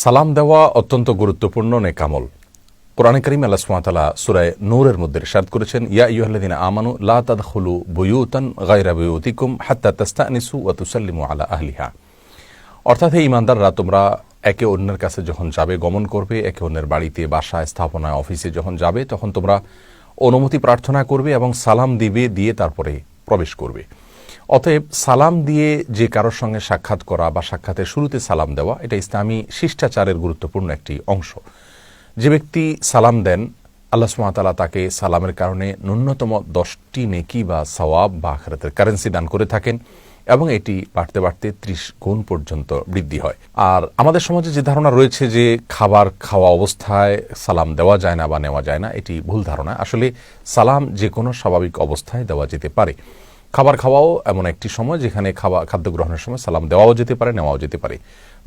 সালাম দেওয়া অত্যন্ত গুরুত্বপূর্ণ নেকামল। কোরআনে কারীম আল্লাহ সুবহানাহু ওয়া তাআলা সূরা নূরের মধ্যে ইরশাদ করেছেন, ইয়া আইয়ুহাল্লাযীনা আমানু লা তাদখুলু বুয়ুতান গায়রা বুয়ুতিকুম হাত্তা তাস্তানিসু ওয়া তুসাল্লিমু আলা আহলিহা। অর্থাৎ হে ঈমানদাররা, তোমরা একে অন্যের কাছে যখন যাবে, গমন করবে, একে অন্যের বাড়িতে, বাসায়, স্থাপনায়, অফিসে যখন যাবে, তখন তোমরা অনুমতি প্রার্থনা করবে এবং সালাম দিবে, দিয়ে তারপরে প্রবেশ করবে। অতএব সালাম দিয়ে যে কারোর সঙ্গে সাক্ষাৎ করা বা সাক্ষাতের শুরুতে সালাম দেওয়া, এটা ইসলামী শিষ্টাচারের গুরুত্বপূর্ণ একটি অংশ। যে ব্যক্তি সালাম দেন, আল্লাহ সুবহানাহু ওয়া তাআলা তাকে সালামের কারণে ন্যূনতম 10টি নেকি বা সওয়াব বা আখিরাতের কারেন্সি দান করে থাকেন এবং এটি বাড়তে বাড়তে 30 গুণ পর্যন্ত বৃদ্ধি হয়। আর আমাদের সমাজে যে ধারণা রয়েছে যে খাবার খাওয়া অবস্থায় সালাম দেওয়া যায় না বা নেওয়া যায় না, এটি ভুল ধারণা। আসলে সালাম যে কোনো স্বাভাবিক অবস্থায় দেওয়া যেতে পারে। খাবার খাওয়াও এমন একটি সময় যেখানে খাদ্য গ্রহণের সময় সালাম দেওয়াও যেতে পারে, নেওয়াও যেতে পারে।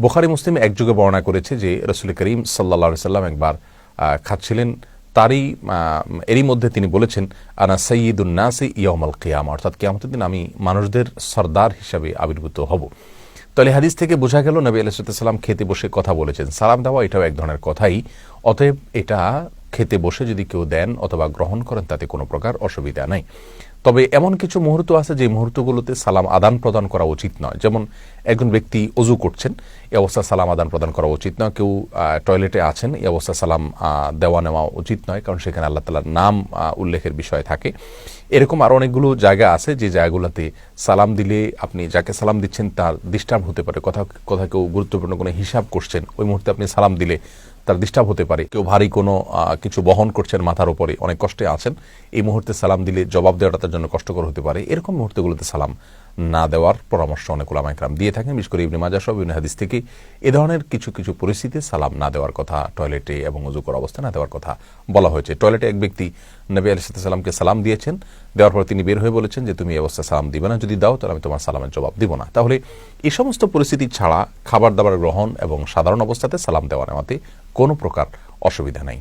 বুখারী মুসলিম একযোগে বর্ণনা করেছে যে রাসূল করিম সাল্লাল্লাহু আলাইহি সাল্লাম একবার খাচ্ছিলেন, এরই মধ্যে তিনি বলেছেন, আনা সাইয়্যিদুন নাসি ইয়াউমাল কিয়ামা, অর্থাৎ কিয়ামতের দিন আমি মানুষদের সরদার হিসাবে আবির্ভূত হব। তাহলে হাদিস থেকে বোঝা গেল নবী আলাইহিস সালাম খেতে বসে কথা বলেছেন। সালাম দেওয়া এটাও এক ধরনের কথাই। অতএব এটা খেতে বসে যদি কেউ দেন অথবা গ্রহণ করেন, তাতে কোনো প্রকার অসুবিধা নাই। তবে এমন কিছু মুহূর্ত আছে যে মুহূর্তগুলোতে সালাম আদান প্রদান করা উচিত নয়। যেমন একজন ব্যক্তি ওযু করছেন, এই অবস্থায় সালাম আদান প্রদান করা উচিত নয়। কেউ টয়লেটে আছেন, এই অবস্থায় সালাম দেওয়া নেওয়া উচিত নয়, কারণ সেখানে আল্লাহ তাআলার নাম উল্লেখের বিষয় থাকে। এরকম আরও অনেকগুলো জায়গা আছে যে জায়গাগুলোতে সালাম দিলে আপনি যাকে সালাম দিচ্ছেন তার ডিস্টার্ব হতে পারে। কথা কেউ গুরুত্বপূর্ণ কোনো হিসাব করছেন, ওই মুহূর্তে আপনি সালাম দিলে তার ডিস্টার্ব হতে পারে। কেউ ভারী কোনো কিছু বহন করছেন মাথার উপরে, অনেক কষ্টে আছেন, এই মুহূর্তে সালাম দিলে জবাব দেওয়াটা তার জন্য কষ্টকর হতে পারে। এরকম মুহূর্তগুলোতে সালাম না দেওয়ার পরামর্শ অনেক উলামায়ে কেরাম দিয়ে থাকেন। বিশেষ করে ইবনে মাজাহ সহ বিভিন্ন হাদিস থেকে এ ধরনের কিছু কিছু পরিস্থিতিতে সালাম না দেওয়ার কথা, টয়লেটে এবং ওযু করা অবস্থায় না দেওয়ার কথা বলা হয়েছে। টয়লেটে এক ব্যক্তি নবী আলাইহিস সালামকে সালাম দিয়েছেন, দেওয়ার পর তিনি বের হয়ে বলেছেন যে তুমি এই অবস্থায় সালাম দিবে না, যদি দাও তাহলে আমি তোমার সালামের জবাব দিব না। তাহলে এই সমস্ত পরিস্থিতি ছাড়া খাবার দাবার গ্রহণ এবং সাধারণ অবস্থাতে সালাম দেওয়া নেওয়াতে কোনো প্রকার অসুবিধা নাই।